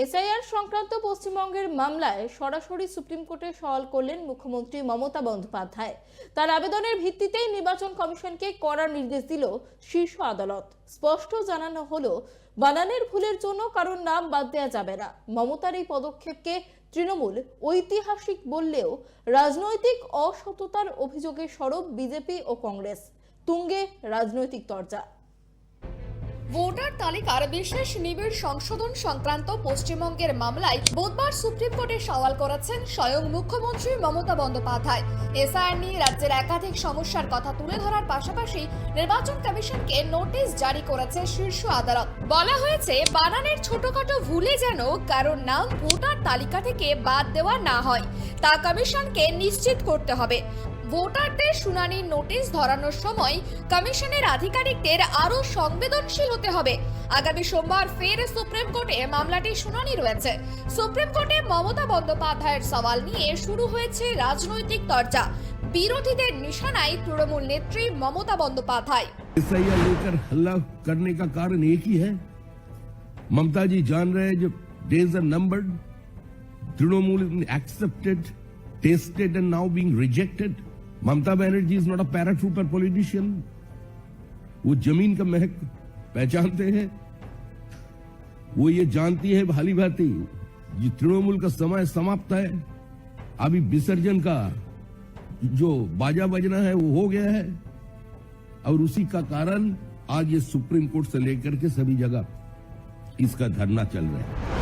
SIR সংক্রান্ত পশ্চিমবঙ্গের মামলায় সরাসরি সুপ্রিম কোর্টে সওয়াল করলেন মুখ্যমন্ত্রী মমতা বন্দ্যোপাধ্যায়। তার আবেদনের ভিত্তিতেই নির্বাচন কমিশনকে কড়া নির্দেশ দিল শীর্ষ আদালত। স্পষ্ট জানানো হলো, বানানের ভুলের জন্য কারোর নাম বাদ দেওয়া যাবে না। মমতার এই পদক্ষেপকে তৃণমূল ঐতিহাসিক বললেও রাজনৈতিক অসততার অভিযোগে সরব বিজেপি ও কংগ্রেস। তুঙ্গে রাজনৈতিক তরজা। ভোটার তালিকার বিশেষ নিবিড় সংশোধন সংক্রান্ত পশ্চিমবঙ্গের মামলায় বুধবার সুপ্রিম কোর্টে সওয়াল করেছেন স্বয়ং মুখ্যমন্ত্রী মমতা বন্দ্যোপাধ্যায়। এসআইআর নিয়ে রাজ্যের একাধিক সমস্যার কথা তুলে ধরার পাশাপাশি নির্বাচন কমিশনকে নোটিশ জারি করেছে শীর্ষ আদালত। বলা হয়েছে, বানানের ছোটখাটো ভুলে যেন কারোর নাম ভোটার তালিকা থেকে বাদ দেওয়া না হয়, তা কমিশনকে নিশ্চিত করতে হবে। ভোটারদের শুনানির নোটিশ ধরানোর সময় কমিশনের আধিকারিকদের আরো সংবেদনশীল হতে হবে। আগামী সোমবার ফের সুপ্রিম কোর্টে মামলাটির শুনানি রয়েছে। সুপ্রিম কোর্টে মমতা বন্দ্যোপাধ্যায়ের সওয়াল নিয়ে শুরু হয়েছে রাজনৈতিক চর্চা। বিরোধীদের নিশানায় তৃণমূল নেত্রী মমতা বন্দ্যোপাধ্যায়। एसआईआर लेकर हल्ला करने का कारण एक ही है। ममता जी जान रहे हैं जब days are numbered, Trinamool accepted, tested and now being rejected. Mamata Banerjee is not a paratrooper politician. वो जमीन का महक पहचानते हैं। वो ये जानती है भाली भांति ये तृणमूल का समय समाप्त है। अभी विसर्जन का जो बाजा बजना है वो हो गया है और उसी का कारण आज ये सुप्रीम कोर्ट से लेकर के सभी जगह इसका धरना चल रहा है।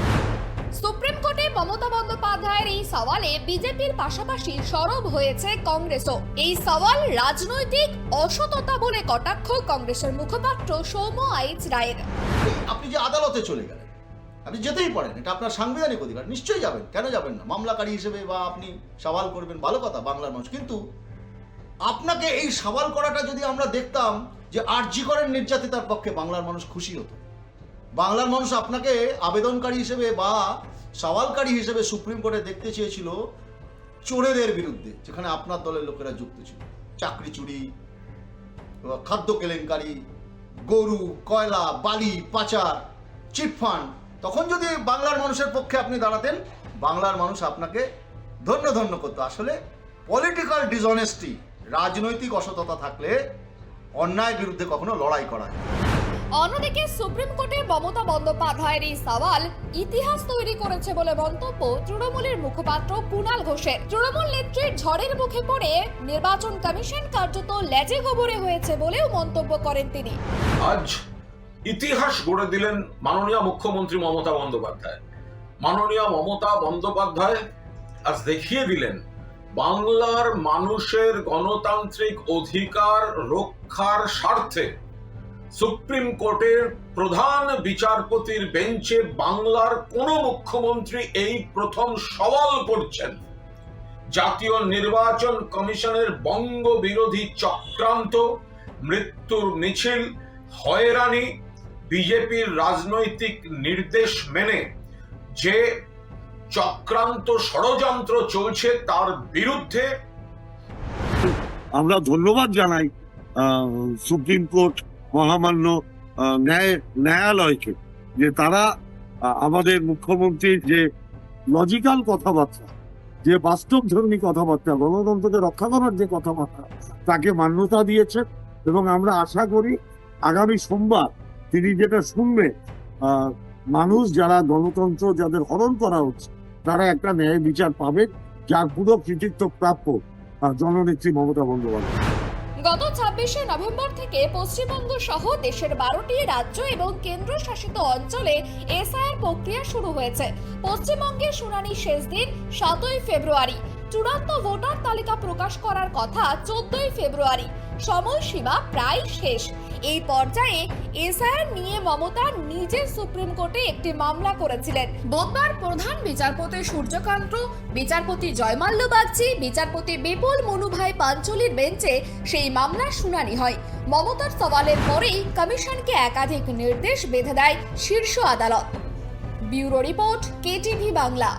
সুপ্রিম কোর্টে মমতা বন্দ্যোপাধ্যায়ের এই সওয়ালে বিজেপির পাশাপাশি সরব হয়েছে কংগ্রেসও। এই সওয়াল রাজনৈতিক অসততা বলে কটাক্ষ কংগ্রেসের মুখপাত্র সৌম্য আইচ রায়ের। আপনি যে আদালতে চলে গেলেন, আপনি যেতেই পারেন, এটা আপনার সাংবিধানিক অধিকার, নিশ্চয়ই যাবেন, কেন যাবেন না? মামলাকারী হিসেবে বা আপনি সওয়াল করবেন, ভালো কথা, বাংলার মানুষ। কিন্তু আপনাকে এই সওয়াল করাটা যদি আমরা দেখতাম যে আরজি করেন নির্যাতিতার পক্ষে, বাংলার মানুষ খুশি হতো। বাংলার মানুষ আপনাকে আবেদনকারী হিসেবে বা সওয়ালকারী হিসেবে সুপ্রিম কোর্টে দেখতে চেয়েছিল চোরেদের বিরুদ্ধে, যেখানে আপনার দলের লোকেরা যুক্ত ছিল। চাকরি চুরি, খাদ্য কেলেঙ্কারি, গরু, কয়লা, বালি পাচার, চিটফান্ড। তখন যদি বাংলার মানুষের পক্ষে আপনি দাঁড়াতেন, বাংলার মানুষ আপনাকে ধন্য ধন্য করতো। আসলে পলিটিক্যাল ডিসঅনেস্টি, রাজনৈতিক অসততা থাকলে অন্যায়ের বিরুদ্ধে কখনো লড়াই করা যায়। অন্যদিকে সুপ্রিম কোর্টে মমতা বন্দ্যোপাধ্যায়ের এই সওয়াল ইতিহাস তৈরি করেছে বলে মন্তব্য তৃণমূলের মুখপাত্র কুণাল ঘোষের। তৃণমূল নেত্রীর ঝড়ের মুখে পড়ে নির্বাচন কমিশন কার্যত লেজে গোবরে হয়েছে বলেও মন্তব্য করেন তিনি। আজ ইতিহাস গড়ে দিলেন মাননীয় মুখ্যমন্ত্রী মমতা বন্দ্যোপাধ্যায়। মাননীয় মমতা বন্দ্যোপাধ্যায় আজ দেখিয়ে দিলেন বাংলার মানুষের গণতান্ত্রিক অধিকার রক্ষার স্বার্থে সুপ্রিম কোর্টের প্রধান বিচারপতির বেঞ্চে বাংলার কোন মুখ্যমন্ত্রী এই প্রথম সওয়াল করছেন জাতীয় নির্বাচন কমিশনের বঙ্গ বিরোধী চক্রান্ত, মৃত্যুর মিছিল, হয়রানি, বিজেপির রাজনৈতিক নির্দেশ মেনে যে চক্রান্ত ষড়যন্ত্র চলছে তার বিরুদ্ধে। আমরা ধন্যবাদ জানাই সুপ্রিম কোর্ট, মহামান্য ন্যায়ালয়কে, যে তারা আমাদের মুখ্যমন্ত্রীর যে লজিক্যাল কথাবার্তা, যে বাস্তবধর্মী কথাবার্তা, গণতন্ত্রকে রক্ষা করার যে কথাবার্তা, তাকে মান্যতা দিয়েছে। এবং আমরা আশা করি আগামী সোমবার তিনি যেটা শুনবেন, মানুষ যারা গণতন্ত্র যাদের হরণ করা হচ্ছে তারা একটা ন্যায় বিচার পাবে, যার পুরো কৃতিত্ব প্রাপ্য জননেত্রী মমতা বন্দ্যোপাধ্যায়। গত 26শে নভেম্বর থেকে পশ্চিমবঙ্গ সহ দেশের 12টি রাজ্য এবং কেন্দ্রশাসিত অঞ্চলে এসআইআর প্রক্রিয়া শুরু হয়েছে। পশ্চিমবঙ্গে শুনানি শেষ দিন 7ই ফেব্রুয়ারি। চূড়ান্ত ভোটার তালিকা প্রকাশ করার কথা 14ই ফেব্রুয়ারি। সময়সীমা প্রায় শেষ। এই পর্যায়ে এসআইআর নিয়ে মমতা নিজে সুপ্রিম কোর্টে একটি মামলা করেছিলেন। বুধবার প্রধান বিচারপতি সূর্যকান্ত, বিচারপতি জয়মাল্য বাগচি, বিচারপতি বিপুল মনুভাই পাঞ্চলির বেঞ্চে সেই মামলার শুনানি হয়। মমতার সওয়ালের পরেই কমিশনকে একাধিক নির্দেশ বেঁধে দেয় শীর্ষ আদালত। Bureau report, KTV Bangla.